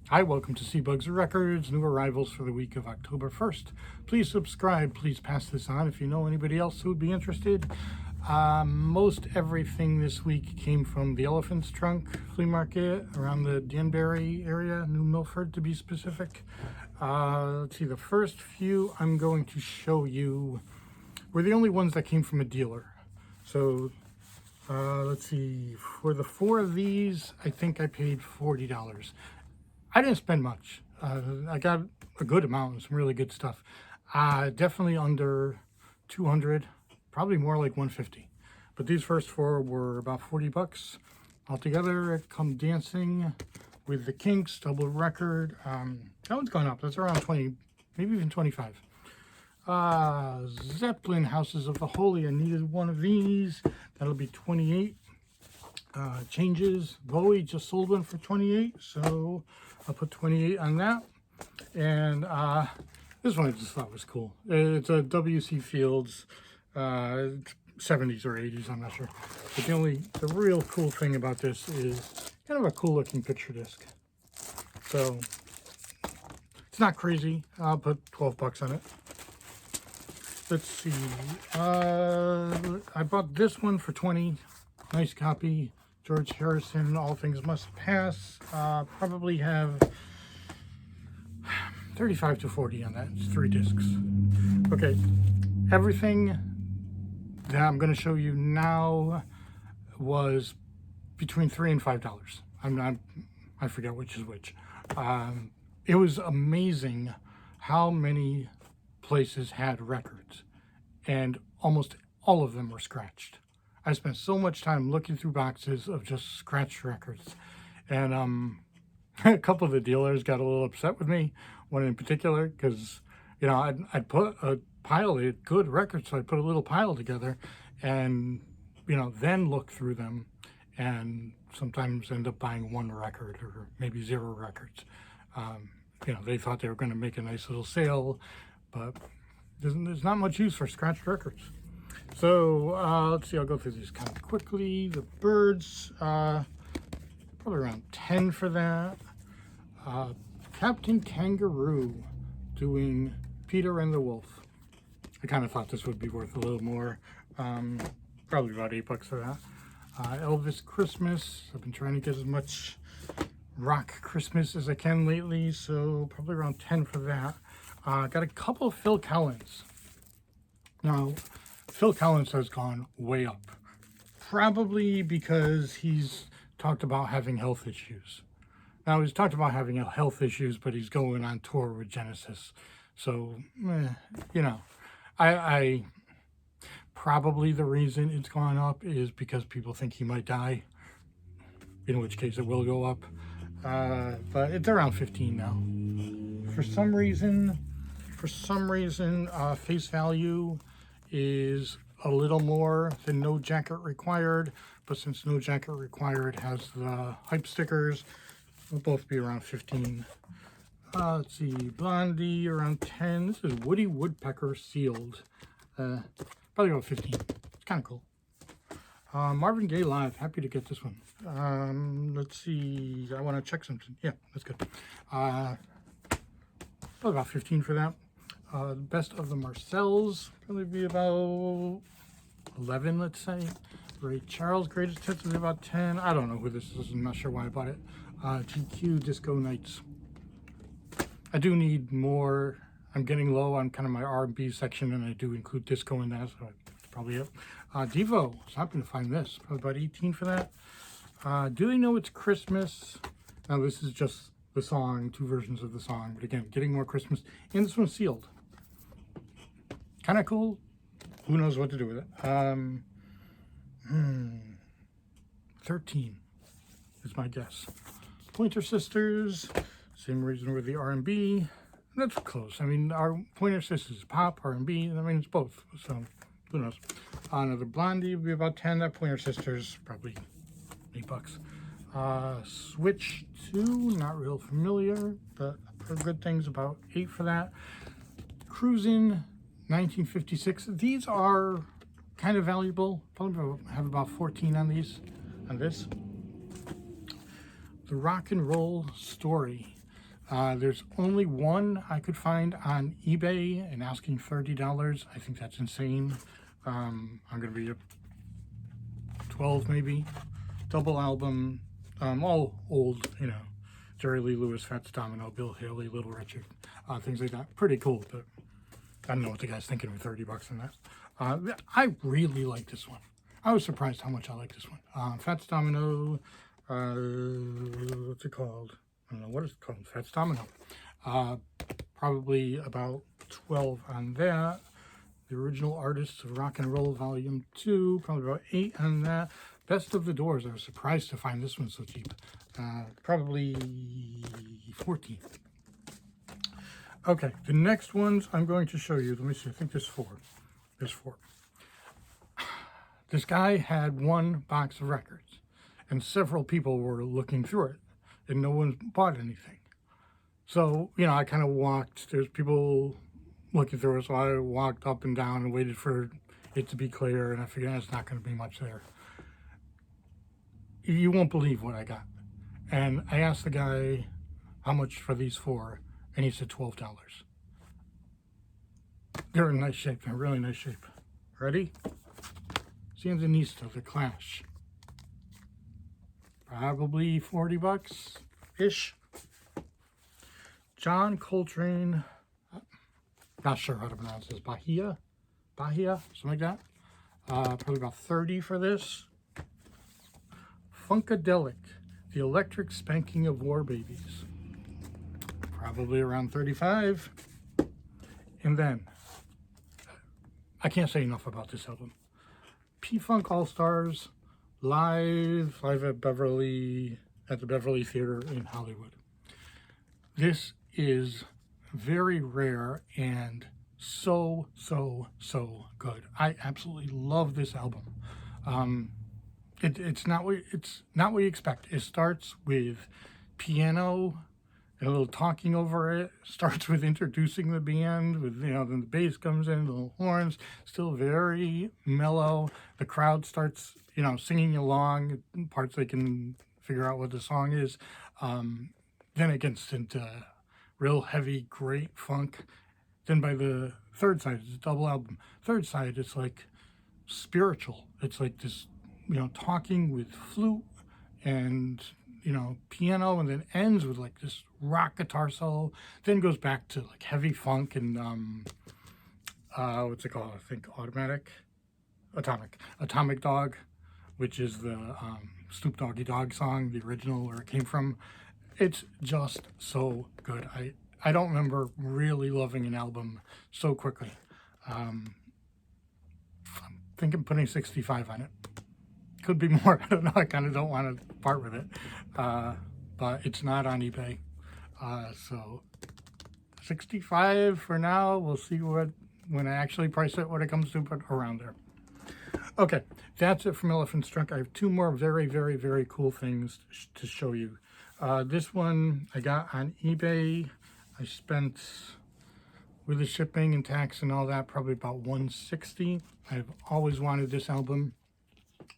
Hi, welcome to CBug's Records, new arrivals for the week of October 1st. Please subscribe, please pass this on if you know anybody else who would be interested. Most everything this week came from the Elephant's Trunk flea market around the Danbury area, New Milford to be specific. Let's see, the first few I'm going to show you were the only ones that came from a dealer. So let's see, for the 4 of these, I think I paid $40. I didn't spend much. I got a good amount, some really good stuff. Definitely under 200, probably more like 150. But these first 4 were about 40 bucks altogether. Come Dancing with the Kinks, double record. That one's gone up. That's around 20, maybe even 25. Zeppelin, Houses of the Holy. I needed one of these. That'll be 28. Changes. Bowie just sold one for 28, so I'll put 28 on that. And this one I just thought was cool. It's a W.C. Fields 70s or 80s, I'm not sure. But the real cool thing about this is kind of a cool looking picture disc. So it's not crazy. I'll put 12 bucks on it. Let's see. I bought this one for 20. Nice copy. George Harrison, All Things Must Pass. Probably have 35 to 40 on that. It's 3 discs. Okay, everything that I'm going to show you now was between $3 and $5. I forget which is which. It was amazing how many places had records, and almost all of them were scratched. I spent so much time looking through boxes of just scratched records, and a couple of the dealers got a little upset with me. One in particular, because I'd put a pile of good records, so I put a little pile together, and then look through them, and sometimes end up buying 1 record or maybe 0 records. They thought they were going to make a nice little sale, but there's not much use for scratched records. So let's see, I'll go through these kind of quickly. The Birds, probably around 10 for that. Captain Kangaroo doing Peter and the Wolf. I kind of thought this would be worth a little more. Probably about 8 bucks for that. Elvis Christmas. I've been trying to get as much rock Christmas as I can lately, so probably around 10 for that. Got a couple of Phil Collins. Now, Phil Collins has gone way up, probably because he's talked about having health issues. Now, he's talked about having health issues, but he's going on tour with Genesis. So, I probably the reason it's gone up is because people think he might die, in which case it will go up. But it's around 15 now. For some reason, Face Value is a little more than No Jacket Required, but since No Jacket Required has the hype stickers, they'll both be around 15. Let's see, Blondie around 10. This is Woody Woodpecker sealed. Probably about 15. It's kind of cool. Marvin Gaye Live, happy to get this one. Let's see, I want to check something. Yeah, that's good. Probably about 15 for that. Best of the Marcells, probably be about 11, let's say. Ray Charles, Greatest Hits, is about 10. I don't know who this is. I'm not sure why I bought it. GQ Disco Nights. I do need more. I'm getting low on kind of my R&B section, and I do include disco in that, so that's probably it. Devo, so I'm going to find this. Probably about 18 for that. Do They Know It's Christmas? Now, this is just the song, 2 versions of the song, but again, getting more Christmas. And this one's sealed. Kind of cool. Who knows what to do with it? 13 is my guess. Pointer Sisters, same reason with the R&B. That's close. I mean, our Pointer Sisters, pop, R&B. I mean, it's both. So who knows? Another Blondie would be about 10. That Pointer Sisters, probably 8 bucks. Switch 2, not real familiar, but I've heard good things, about 8 for that. Cruisin' 1956. These are kind of valuable. Probably have about 14 on these, on this. The Rock and Roll Story. There's only one I could find on eBay and asking $30. I think that's insane. I'm going to be 12 maybe. Double album, all old, you know, Jerry Lee Lewis, Fats Domino, Bill Haley, Little Richard, things like that. Pretty cool, but I don't know what the guy's thinking with 30 bucks on that. I really like this one. I was surprised how much I like this one. Fats Domino, what's it called? I don't know what it's called. Fats Domino. Probably about 12 on that. The Original Artists of Rock and Roll Volume 2, probably about 8 on that. Best of the Doors, I was surprised to find this one so cheap. Probably 14. Okay, the next ones I'm going to show you, let me see, I think there's 4. There's 4. This guy had one box of records, and several people were looking through it, and no one bought anything. So, you know, I kind of walked, there's people looking through it, so I walked up and down and waited for it to be clear, and I figured there's not going to be much there. You won't believe what I got. And I asked the guy how much for these 4, and he said $12. They're in nice shape, they're in really nice shape. Ready? Sandinista, The Clash. Probably 40 bucks-ish. John Coltrane, not sure how to pronounce this, Bahia, something like that. Probably about 30 for this. Funkadelic, The Electric Spanking of War Babies. Probably around 35. And then, I can't say enough about this album. P-Funk All-Stars, live at the Beverly Theater in Hollywood. This is very rare and so good. I absolutely love this album. It's not what you expect. It starts with piano and a little talking over it. Starts with introducing the band, with, you know, then the bass comes in, the little horns, still very mellow. The crowd starts, you know, singing along parts they can figure out what the song is. Then it gets into real heavy, great funk. Then by the third side, it's a double album. Third side, it's like spiritual. It's like this, you know, talking with flute and, you know, piano, and then ends with like this rock guitar solo. Then goes back to like heavy funk and what's it called? I think Atomic Dog, which is the Snoop Doggy Dogg song, the original where it came from. It's just so good. I don't remember really loving an album so quickly. I'm thinking putting 65 on it. Could be more. I don't know. I kind of don't want to part with it. But it's not on eBay. So 65 for now. We'll see when I actually price it, what it comes to, but around there. Okay, that's it from Elephant's Trunk. I have 2 more very cool things to show you. This one I got on eBay. I spent, with the shipping and tax and all that, probably about $160. I've always wanted this album.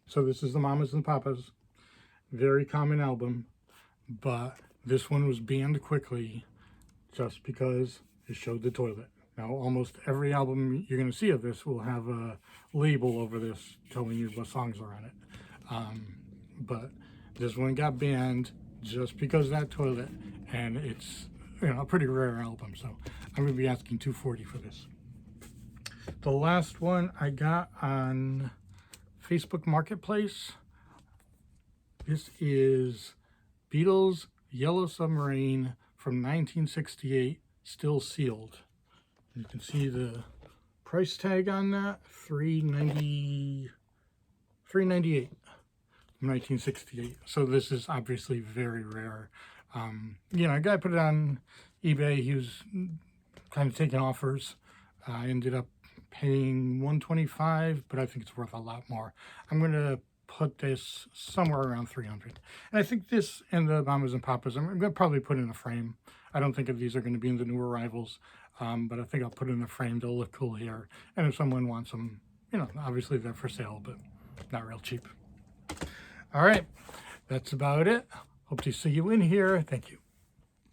So this is the Mamas and Papas. Very common album, but this one was banned quickly just because it showed the toilet. Now, almost every album you're going to see of this will have a label over this telling you what songs are on it. But this one got banned just because of that toilet, and it's, you know, a pretty rare album, so I'm going to be asking $240 for this. The last one I got on Facebook Marketplace. This is Beatles' Yellow Submarine from 1968, still sealed. You can see the price tag on that, $398 from 1968. So this is obviously very rare. You know, a guy put it on eBay. He was kind of taking offers. I ended up paying $125, but I think it's worth a lot more. I'm going to put this somewhere around $300. And I think this and the Mamas and Papas, I'm going to probably put in a frame. I don't think these are going to be in the new arrivals, but I think I'll put in a frame. They'll look cool here. And if someone wants them, you know, obviously they're for sale, but not real cheap. All right, that's about it. Hope to see you in here. Thank you.